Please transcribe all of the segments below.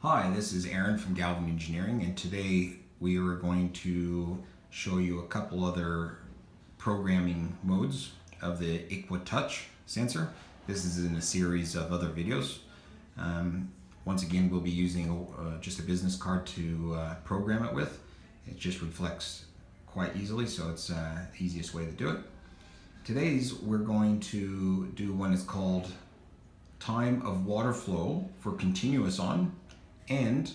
Hi, this is Aaron from Galvin Engineering, and today we are going to show you a couple other programming modes of the Iqua Touch sensor. This is in a series of other videos. Once again, we'll be using just a business card to program it with. It just reflects quite easily, so it's the easiest way to do it. Today's we're going to do one that's called time of water flow for continuous on and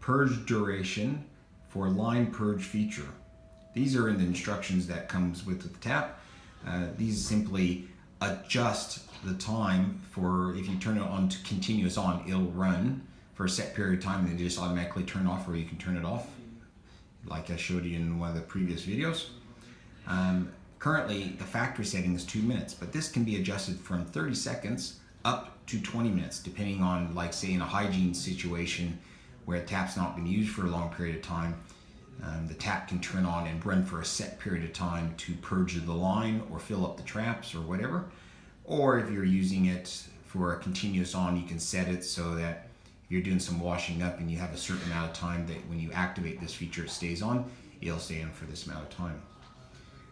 purge duration for line purge feature. These are in the instructions that comes with the tap. These simply adjust the time for, if you turn it on to continuous on, it'll run for a set period of time and then just automatically turn off, or you can turn it off like I showed you in one of the previous videos. Currently the factory setting is 2 minutes, but this can be adjusted from 30 seconds up to 20 minutes, depending on, like say in a hygiene situation where a tap's not been used for a long period of time. The tap can turn on and run for a set period of time to purge the line or fill up the traps or whatever. Or if you're using it for a continuous on, you can set it so that if you're doing some washing up and you have a certain amount of time that when you activate this feature it stays on, it'll stay on for this amount of time.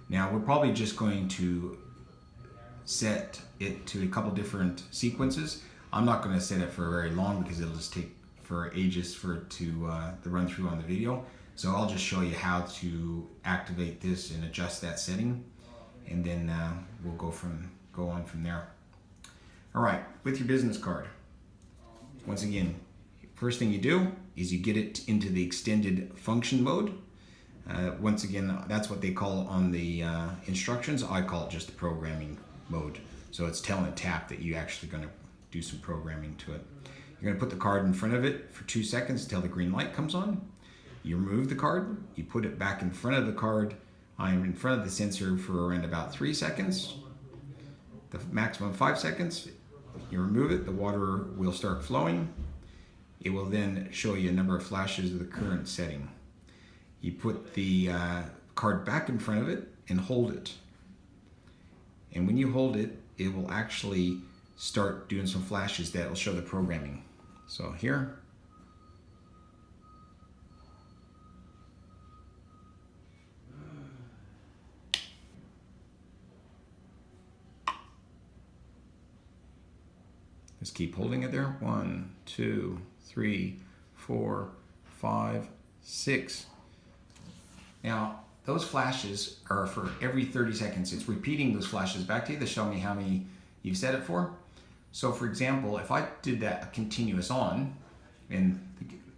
Now we're probably just going to set it to a couple different sequences. I'm not going to set it for very long because it'll just take for ages for it to run through on the video. So I'll just show you how to activate this and adjust that setting, and then we'll go on from there. All right, with your business card, once again, first thing you do is you get it into the extended function mode. Once again, that's what they call on the instructions. I call it just the programming mode. So it's telling tap that you're actually going to do some programming to it. You're going to put the card in front of it for 2 seconds until the green light comes on. You remove the card, you put it back in front of the card. I'm in front of the sensor for around about 3 seconds. The maximum 5 seconds. You remove it, the water will start flowing. It will then show you a number of flashes of the current setting. You put the card back in front of it and hold it. And when you hold it, it will actually start doing some flashes that will show the programming. So here. Just keep holding it there. 1, 2, 3, 4, 5, 6. Now, those flashes are for every 30 seconds. It's repeating those flashes back to you to show me how many you've set it for. So for example, if I did that continuous on, and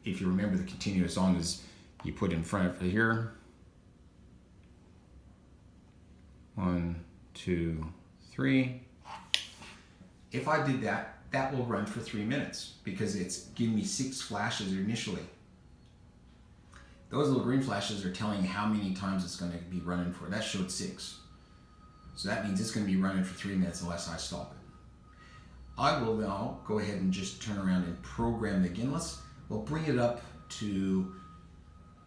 if you remember the continuous on is you put in front of it here. 1, 2, 3. If I did that, that will run for 3 minutes because it's giving me 6 flashes initially. Those little green flashes are telling you how many times it's going to be running for. That showed 6. So that means it's going to be running for 3 minutes unless I stop it. I will now go ahead and just turn around and program it again. We'll bring it up to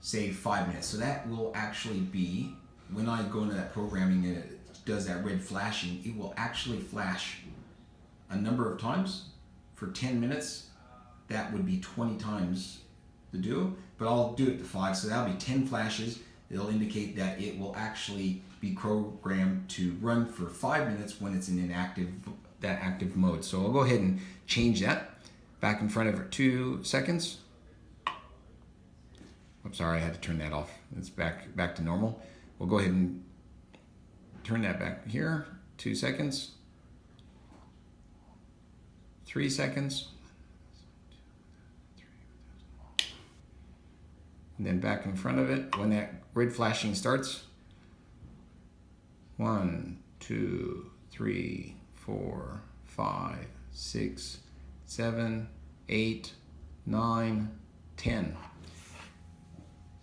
say 5 minutes. So that will actually be, when I go into that programming and it does that red flashing, it will actually flash a number of times. For 10 minutes, that would be 20 times to do, but I'll do it to 5, so that'll be 10 flashes. It'll indicate that it will actually be programmed to run for 5 minutes when it's in that active mode. So I'll go ahead and change that back in front of it 2 seconds. I'm sorry, I had to turn that off. It's back to normal. We'll go ahead and turn that back here 2 seconds, 3 seconds. And then back in front of it, when that red flashing starts, 1, 2, 3, 4, 5, 6, 7, 8, 9, 10.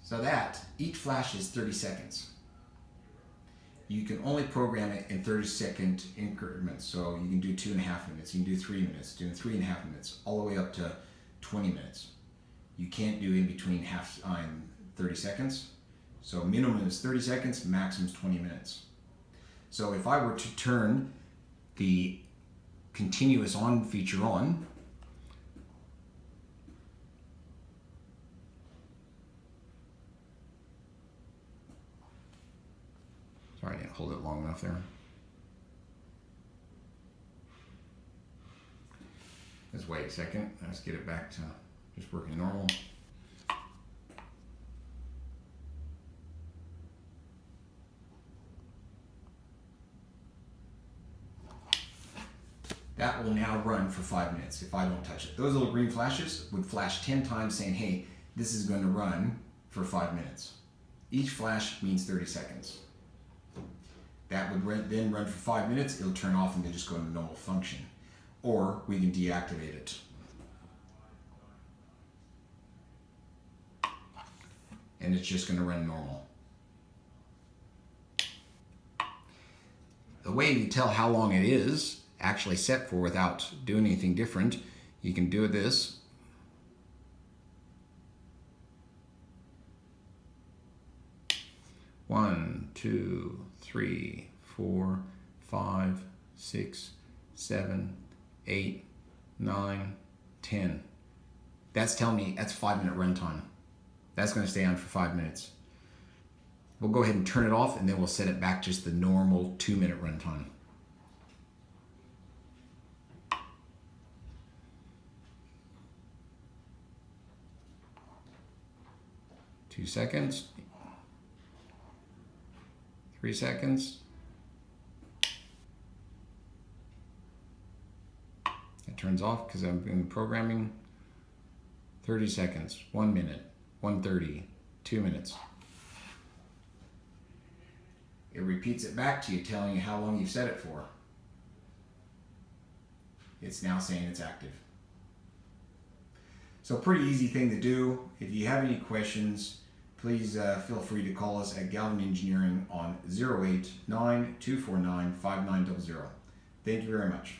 So that, each flash is 30 seconds. You can only program it in 30-second increments. So you can do 2.5 minutes, you can do 3 minutes, do 3.5 minutes, all the way up to 20 minutes. You can't do in between 30 seconds. So minimum is 30 seconds, maximum is 20 minutes. So if I were to turn the continuous on feature on, pulled it long enough there. Let's wait a second. Let's get it back to just working normal. That will now run for 5 minutes if I don't touch it. Those little green flashes would flash 10 times saying, hey, this is going to run for 5 minutes. Each flash means 30 seconds. That would then run for 5 minutes. It'll turn off and then just go into normal function. Or we can deactivate it. And it's just going to run normal. The way you tell how long it is actually set for without doing anything different, you can do this. One, 2, 3, 4, 5, 6, 7, 8, 9, 10. That's telling me that's 5 minute runtime. That's going to stay on for 5 minutes. We'll go ahead and turn it off and then we'll set it back just the normal 2 minute runtime. Two seconds, 3 seconds. It turns off because I'm in programming. 30 seconds, 1 minute, 1:30, 2 minutes. It repeats it back to you, telling you how long you've set it for. It's now saying it's active. So pretty easy thing to do. If you have any questions, please feel free to call us at Galvin Engineering on 089-249-5900. Thank you very much.